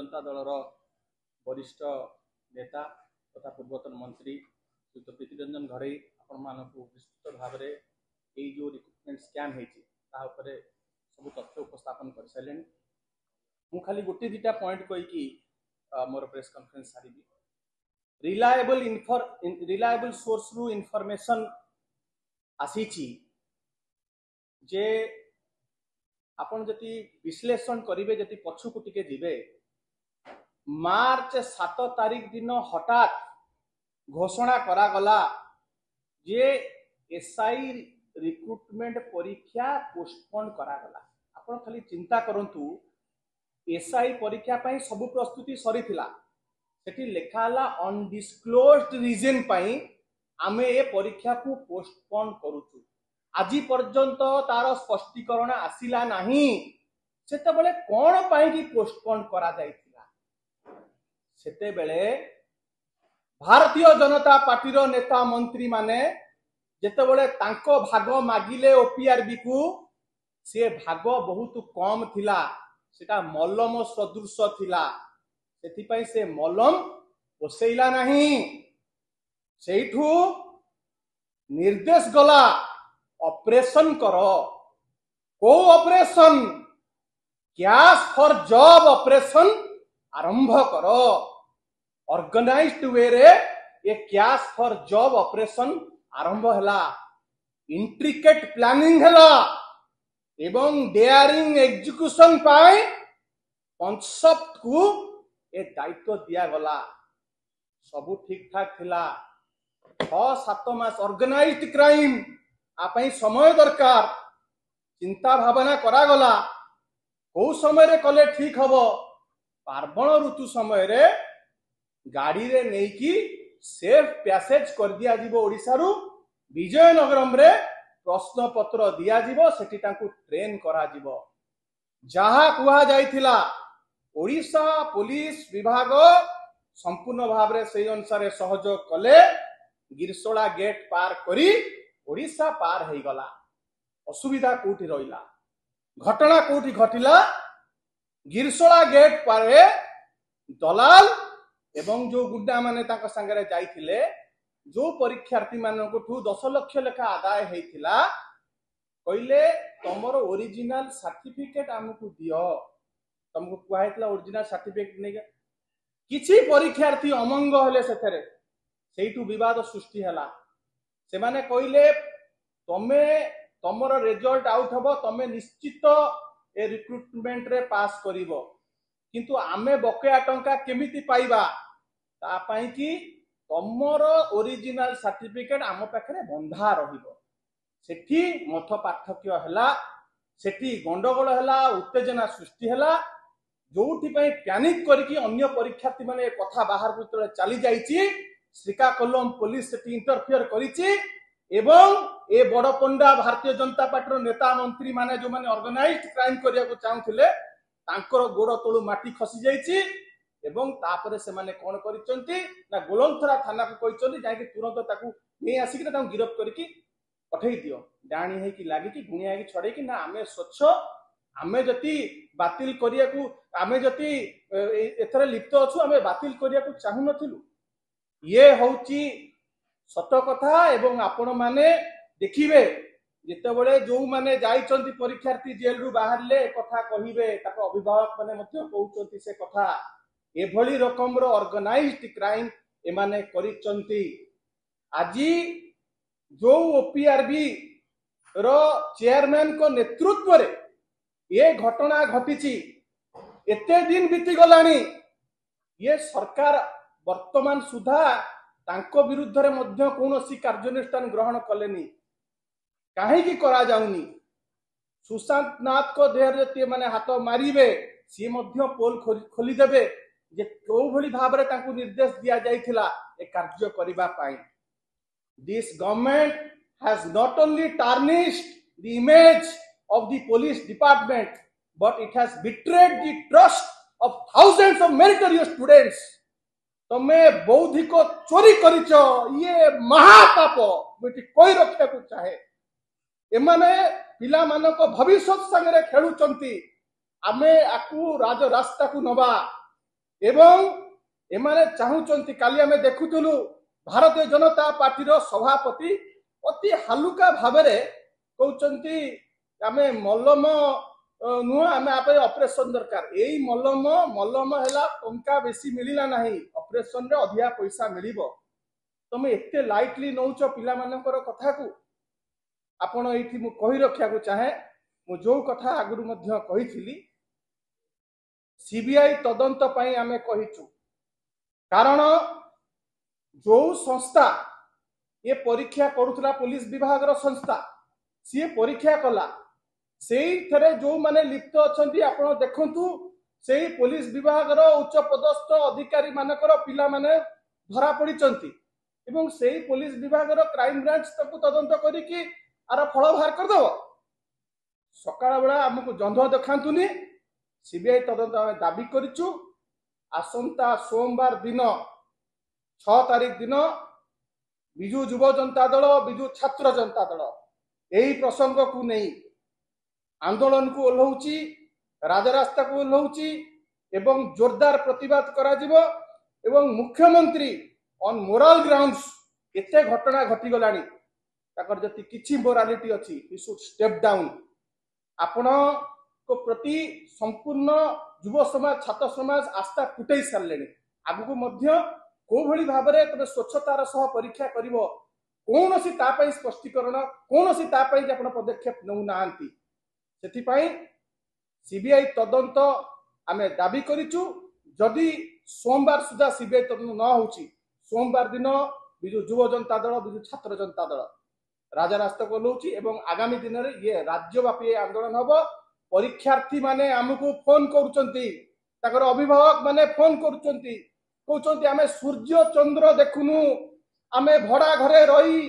जनता दलर वरिष्ठ नेता तथा पूर्वतन मंत्री श्रीयुत प्रीति रंजन घड़ई आपको विस्तृत भाव में यही जो रिक्रुटमेंट स्कैम होती सब तथ्य उपस्थापन कर सारे मु खाली गोटे दुटा पॉइंट कहीकि मोर प्रेस कॉन्फ्रेंस सारी रिलायबल सोर्स रु इनफॉरमेशन आसी जे आपण जति विश्लेषण करेंगे जति पछुकु टिके जिबे मार्च 7 तारीख दिन हठात घोषणा करा गला जे एसआई रिक्रुटमेंट परीक्षा पोस्टपोन करा गला। आपण खाली चिंता करंतु एसआई परीक्षा पई सब प्रस्तुति सरी थिला सेठी लेखाला अनडिस्क्लोज्ड रीजन पई आमे ए परीक्षा को पोस्टपोन करूछु। आज पर्यंत तार स्पष्टीकरण आसिला नहीं सेते बेले कोन पई कि पोस्टपोन करा जायतिला। सेते बेले भारतीय जनता पार्टी रो नेता मंत्री माने जेते बेले तांको भाग मागिले ओपीआरबी को से भाग बहुत कम थिला सेटा मलम सदृश थिला सेति पई से मलम पोसेइला नहीं सेठू निर्देश गला ऑपरेशन करो। को operation cash for job operation आरंभ करो। ऑर्गेनाइज्ड वे रे ये कैश फॉर जॉब ऑपरेशन आरंभ हला। इंट्रिकेट प्लानिंग हला एवं डेयरिंग एग्जीक्यूशन पाए कॉन्सेप्ट को ए दायित्व दिया गला। सब ठीक ठाक थिला 6-7 मास ऑर्गेनाइज्ड क्राइम आपई समय दरकार चिंता भावना करा गला को समय रे कले ठीक हबो। पार्वण ऋतु समय रे गाड़ी रे नेकी सेफ पैसेज कर दिया जीवो। ओडिसा रु विजयनगरम रे प्रश्न पत्र दिया जीवो सेठी तांकु ट्रेन करा जीवो। जहा कुहा जाइथिला ओडिसा पुलिस विभाग संपूर्ण भाव रे सेही अनुसार सहयोग कले गिरसोला गेट पार करी ओडिसा पार हो गला। असुविधा कोठी रहिला घटना कोठी घटिला गिरसोला गेट पारे दलाल एवं जो गुड्डा माने ताका संगरे जाइथिले जो परीक्षार्थी मानको ठू 10 लाख लेखा आदाय हेतिला कइले तमरो ओरिजिनल सर्टिफिकेट हमकु दियो। तुमको कुहाइतला ओरिजिनल सर्टिफिकेट नै किछि परीक्षार्थी अमंग हेले सेथरे सेइटू विवाद सृष्टि हला। से माने कइले तमे तमरो रिजल्ट आउट हबो तमे निश्चित ए रिक्रुटमेंट रे पास करिवो किंतु आमे बकेया टंका केमिति पाइबा ता पई कि तमरो ओरिजिनल सर्टिफिकेट आम पाखरे बंधा रहिबो। सेठी मथ पार्थक्य हला सेठी गंडगोल हला उत्तेजना सृष्टि हला जोठी पई पैनिक करके अन्य परीक्षार्थी माने कथा बाहर को चली जाईची श्रीकाकुलम पुलिस सेठी इंटरफियर करिची एवं ए बड़पंडा भारतीय जनता पार्टी नेता मंत्री माने जो माने ऑर्गेनाइज्ड क्राइम करिया को चाहुथिले तांकर गोड़ तळु माटी खसी जाईची एवं तापरे से माने कोन करिचंती ना गोलंथरा थाना को कहिचंती जाई कि तुरंत ताकू नै आसी कि ताकू गिरफ्त करके पठेई दियो। डाणी है कि लागी कि गुणिया कि छड़े कि ना आमे स्वच्छ आमे जति बातिल करिया को आमे जति एथरे लिप्त अछु आमे बातिल करिया को चाहू नथिलु। ये होची सत कथा एवं आपण माने देखिबे जेते बेले जो माने जाइचंती परीक्षार्थी जेल रु बाहरले कथा कहिबे ताको अभिभावक माने मध्य कहउचंती से कथा एभली रकम रो ऑर्गेनाइज्ड क्राइम ए माने करिचंती। आजी जो ओपीआरबी रो चेयरमैन को नेतृत्व रे ये घटना घटिची एते दिन बीती गलानी ये सरकार वर्तमान सुधा तांको विरुद्ध रे मध्य कोनोसी कार्यानुष्ठान ग्रहण कलेनी काहे की करा जाउनी। सुशांत नाथ को देहर जति माने हाथ मारिबे सी मध्य पोल खोली देबे जे को भली भाव रे तांको निर्देश दिया जाइथिला ए कार्य करिबा पाई। This government has not only tarnished the image of the police department but it has betrayed the trust of thousands of meritorious students। तमे बौद्धिक चोरी करिच ये महापाप बेटी कोई रक्षा को चाहे एमाने पिला मानको भविष्य संगे खेलुचंती आमे आकु राज रास्ता को नबा एवं एमाने चाहूचंती काली आमे देखुतलु भारतीय जनता पार्टी रो सभापति अति हालुका भाबरे कहउचंती आमे मल्लम नुह आमे आपे ऑपरेशन दरकार एई मल्लम हैला टंका बेसी मिलिला नाही ऑपरेशन रे अधिया पैसा मिलिबो तमे एते लाइटली नौच पिला मानकर कथा को आपण एठी मु कहि रखिया को चाहे मु जो कथा आगुरु मध्य कहिथिली सीबीआई तदंत पई आमे कहिचु कारण जो संस्था ये परीक्षा करुथला पुलिस विभाग रो संस्था सी परीक्षा कला सेई थरे जो माने लिप्त अछंती आपण देखंतु सेई पुलिस विभाग रो उच्च पदस्थ अधिकारी मानकर पिला माने धरा पड़िचंती एवं सेई पुलिस विभाग रो क्राइम ब्रांच तक तदंत करी कि आर फल बाहर कर दो सकाळ बेला हमकु जंध देखांतुनी सीबीआई तदंत आमे दाबी करिचु आसंता सोमवार दिन 6 तारीख दिन बिजु युव जनता दल बिजु छात्र जनता दल यही प्रसंग को नहीं आंदोलन को ओल्हौची राजरास्ता को ओल्हौची एवं जोरदार प्रतिवाद करा जिवो एवं मुख्यमंत्री ऑन मोरल ग्राउंड्स केते घटना घटी गलानी ताकर जति किछि मोरालिटी अछि ही शुड स्टेप डाउन आपण को प्रति संपूर्ण युव समाज छात्र समाज आस्था टूटै सारलेनी आगु मध्य को भली भाबरे तबे स्वच्छतार सह परीक्षा करिवो कोनोसी ता पई स्पष्टीकरण कोनोसी ता पई जे आपण पदक्षेप नउ नांती सेति पई सीबीआई तदंत आमे दाबी करिचु जदि सोमवार सुधा सीबीआई तदंत न होउची सोमवार दिन बिजु युव जनता दल बिजु छात्र जनता दल राजरास्ता को लौची एवं आगामी दिन रे ये राज्यव्यापी आंदोलन हबो परीक्षार्थी माने हमकु फोन करूचंती ताकर अभिभावक माने फोन करूचंती कहउचंती आमे सूर्य चंद्र देखुनु आमे भड़ा घरे रही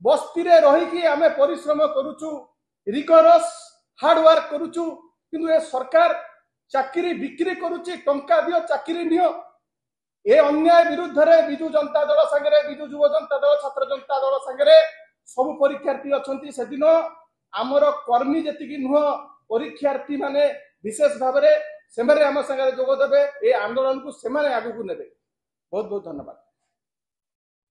बस्ती रे रही कि आमे परिश्रम करूचु रिगरस हार्ड वर्क करूचु किंतु ए सरकार चाकरी बिक्री करूची टंका दियो चाकरी नियो ए अन्याय विरुद्ध रे बिजु जनता दल संगे बिजु युव जनता दल छात्र जनता दल संगे सब परीक्षार्थी अछंती सेदिन आमर कर्मी जेतिकी नुह परीक्षार्थी माने विशेष भाव में से आम संगे जोग देवे ए आंदोलन को सेमाने आगु को नेबे बहुत बहुत धन्यवाद।